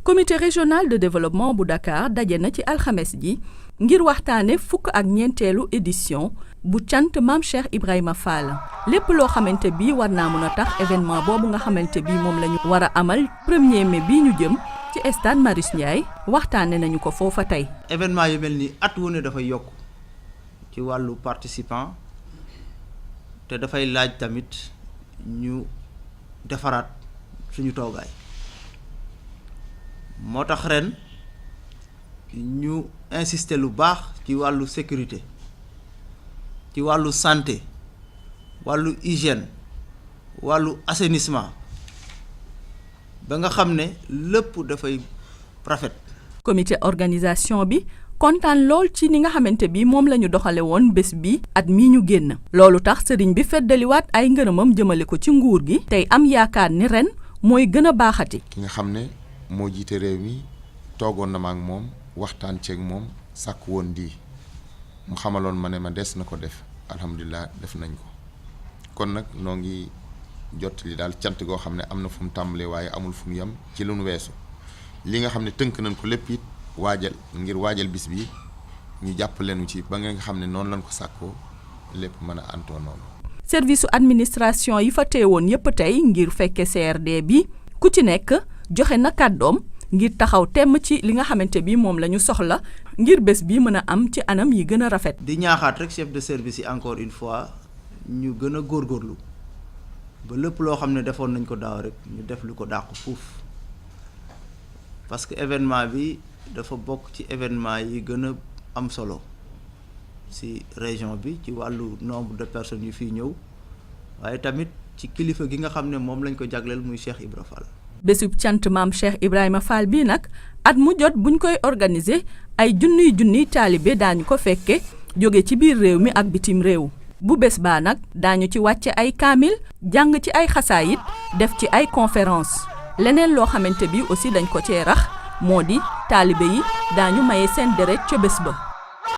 comité régional de développement bu Dakar daje na ci alxames ji ngir waxtaane fukk ak ñeenteelu édition bu cant Maam Cheikh Ibrahima Fall lépp loo xamante bi war naa mën a tax événement boobu nga xamante bi moom la ñu war a amal 1er mai bii ñu jëm ci stade Marius Ndiaye waxtaane nañu ko foofa tey. événement yu mel ni at wu ne dafay yokk ci wàllu participant te dafay laaj tamit ñu defaraat suñu toogaay moo tax ren ñu insister lu baax ci wàllu sécurité ci wàllu santé wàllu hygiène wàllu assainissement ba nga xam ne lépp dafay rafet. comité organisation bi kontaan lool ci ni nga xamante bi moom la ñu doxale woon bés bi at mii ñu génn loolu tax sëriñ bi feddaliwaat ay ngërëmam jëmale ko ci nguur gi tey am yaakaar ni ren mooy gën a baaxati. ki nga xam ne moo jiite réew mi toogoon na ma ak moom waxtaan ceeg moom sàkk woon di mu xamaloon ma ne ma des na ko def alhamdulilah def nañ ko kon nag noo ngi jot li daal cant goo xam ne am na fu mu tàmbalee waaye amul fu mu yem ci lu nu weesu li nga xam ne tënk nañ ko lépp it waajal ngir waajal bis bi ñu jàpp leenu ci ba nga xam ne noonu lañ ko sàkkoo lépp mën a antoo noonu. service su administration yi fa teewoon yépp tey ngir fekke CRD bi ku ci nekk joxe na kàddoom ngir taxaw temm ci li nga xamante bi moom la ñu soxla ngir bés bi mën a am ci anam yi gën a rafet. di ñaaxaat rek chef de service yi encore une fois ñu gën a góorgóorlu ba lépp loo xam ne defoon nañ ko daaw rek ñu def lu ko dàq fuuf parce que événement bi dafa bokk ci événement yi gën a am solo ci région bi ci wàllu nombre de personnes yu fiy ñëw waaye tamit ci kilifa gi nga xam ne moom lañ ko jagleel muy Cheikh Ibra Fall. bésub cant Maam Cheikh Ibrahima Fall bii nag at mu jot buñ koy organiser ay junniy taalibe daañu ko fekke jóge ci biir réew mi ak bitim réew bu bés baa nag daañu ci wàcce ay kaamil jàng ci ay xasaayit def ci ay conférence leneen loo xamante bi aussi dañ ko cee rax moo di taalibe yi daañu maye seen deret ca bés ba.